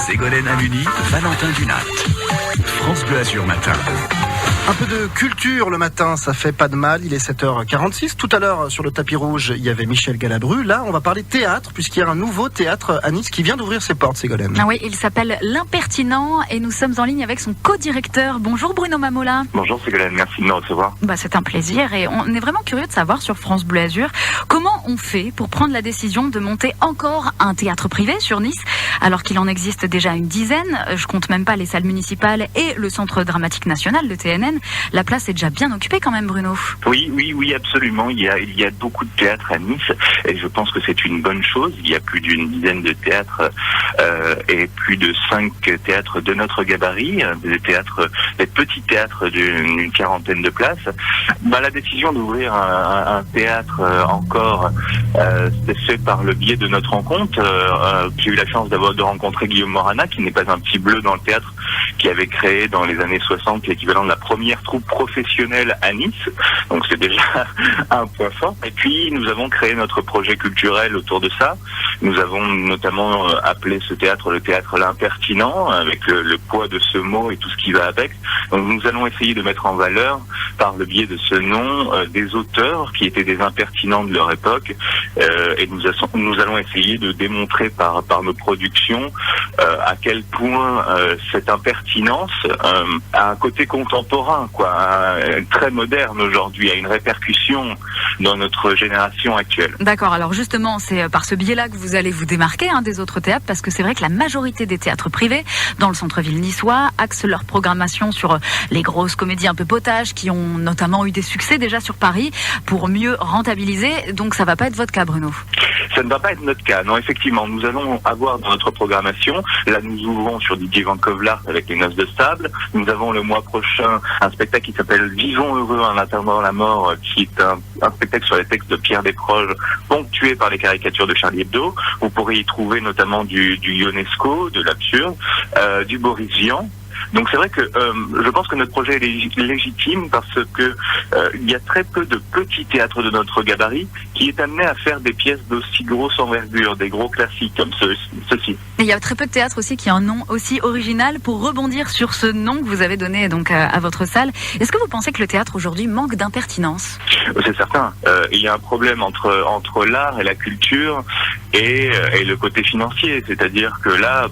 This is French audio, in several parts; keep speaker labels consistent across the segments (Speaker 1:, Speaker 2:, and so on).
Speaker 1: Ségolène Aluni, Valentin Dunat. France Bleu Azur matin.
Speaker 2: Un peu de culture le matin, ça fait pas de mal. Il est 7h46. Tout à l'heure, sur le tapis rouge, il y avait Michel Galabru. Là, on va parler théâtre, puisqu'il y a un nouveau théâtre à Nice qui vient d'ouvrir ses portes, Ségolène.
Speaker 3: Ah oui, il s'appelle L'Impertinent et nous sommes en ligne avec son co-directeur. Bonjour Bruno Mamola.
Speaker 4: Bonjour Ségolène, merci de me recevoir.
Speaker 3: C'est un plaisir et on est vraiment curieux de savoir sur France Bleu Azur comment on fait pour prendre la décision de monter encore un théâtre privé sur Nice, alors qu'il en existe déjà une dizaine. Je compte même pas les salles municipales et le Centre Dramatique National, le TNN. La place est déjà bien occupée quand même, Bruno.
Speaker 4: Oui, absolument. Il y a beaucoup de théâtres à Nice et je pense que c'est une bonne chose. Il y a plus d'une dizaine de théâtres et plus de 5 théâtres de notre gabarit, des petits théâtres d'une quarantaine de places. La décision d'ouvrir un théâtre encore, c'est fait par le biais de notre rencontre. J'ai eu la chance de rencontrer Guillaume Morana, qui n'est pas un petit bleu dans le théâtre, qui avait créé dans les années 60 l'équivalent de la première troupe professionnelle à Nice. Donc c'est déjà un point fort. Et puis nous avons créé notre projet culturel autour de ça. Nous avons notamment appelé ce théâtre le théâtre L'Impertinent, avec le poids de ce mot et tout ce qui va avec. Donc nous allons essayer de mettre en valeur, par le biais de ce nom, des auteurs qui étaient des impertinents de leur époque. Et nous allons essayer de démontrer par nos productions à quel point cette impertinence a un côté contemporain, très moderne aujourd'hui, a une répercussion dans notre génération actuelle.
Speaker 3: D'accord, alors justement, c'est par ce biais-là que vous allez vous démarquer des autres théâtres, parce que c'est vrai que la majorité des théâtres privés dans le centre-ville niçois axent leur programmation sur les grosses comédies un peu potages qui ont notamment eu des succès déjà sur Paris pour mieux rentabiliser. Donc ça va pas être votre cas, Bruno?
Speaker 4: Ça ne va pas être notre cas. Non, effectivement, nous allons avoir dans notre programmation, là nous ouvrons sur Didier Van Kovlart avec les Noces de Sable. Nous avons le mois prochain un spectacle qui s'appelle Vivons heureux en attendant la mort, qui est un spectacle sur les textes de Pierre Desproges, ponctué par les caricatures de Charlie Hebdo. Vous pourrez y trouver notamment du Ionesco, de l'absurde, du Boris Vian. Donc c'est vrai que je pense que notre projet est légitime parce que il y a très peu de petits théâtres de notre gabarit qui est amené à faire des pièces d'aussi grosse envergure, des gros classiques comme ceci.
Speaker 3: Et il y a très peu de théâtres aussi qui ont un nom aussi original. Pour rebondir sur ce nom que vous avez donné donc à votre salle, est-ce que vous pensez que le théâtre aujourd'hui manque d'impertinence?
Speaker 4: C'est certain. Il y a un problème entre l'art et la culture et le côté financier. C'est-à-dire que là,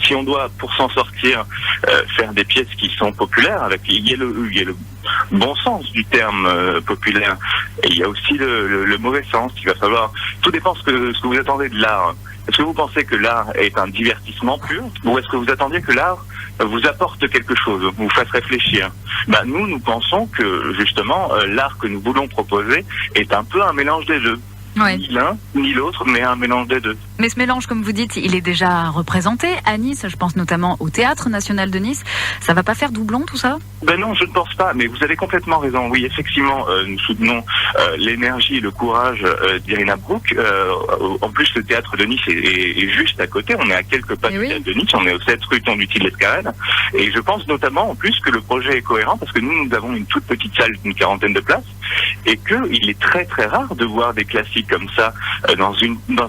Speaker 4: si on doit, pour s'en sortir, faire des pièces qui sont populaires, il y a le bon sens du terme populaire, et il y a aussi le mauvais sens. Il va falloir, tout dépend ce que vous attendez de l'art. Est-ce que vous pensez que l'art est un divertissement pur, ou est-ce que vous attendiez que l'art vous apporte quelque chose, vous fasse réfléchir? Nous pensons que justement l'art que nous voulons proposer est un peu un mélange des deux.
Speaker 3: Ouais.
Speaker 4: Ni l'un, ni l'autre, mais un mélange des deux.
Speaker 3: Mais ce mélange, comme vous dites, il est déjà représenté à Nice. Je pense notamment au Théâtre National de Nice. Ça va pas faire doublon, tout ça?
Speaker 4: Non, je ne pense pas, mais vous avez complètement raison. Oui, effectivement, nous soutenons l'énergie et le courage d'Irina Brouk. En plus, le Théâtre de Nice est juste à côté. On est à quelques pas du Théâtre de Nice. On est au 7 rue Tondutil-Lescarène. Et je pense notamment, en plus, que le projet est cohérent parce que nous avons une toute petite salle d'une quarantaine de places et qu'il est très très rare de voir des classiques comme ça dans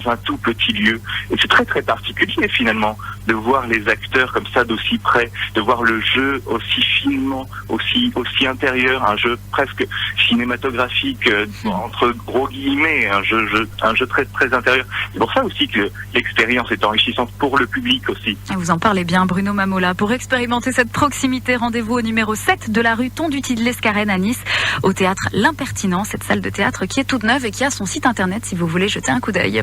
Speaker 4: un tout petit lieu. Et c'est très très particulier finalement de voir les acteurs comme ça d'aussi près, de voir le jeu aussi finement, aussi intérieur, un jeu presque cinématographique entre gros guillemets, un jeu très très intérieur. C'est pour ça aussi que l'expérience est enrichissante pour le public aussi.
Speaker 3: Vous en parlez bien, Bruno Mamola. Pour expérimenter cette proximité, rendez-vous au numéro 7 de la rue Tondutil-Lescarène à Nice, au théâtre L'Impertinent, cette salle de théâtre qui est toute neuve et qui a son site internet si vous voulez jeter un coup d'œil.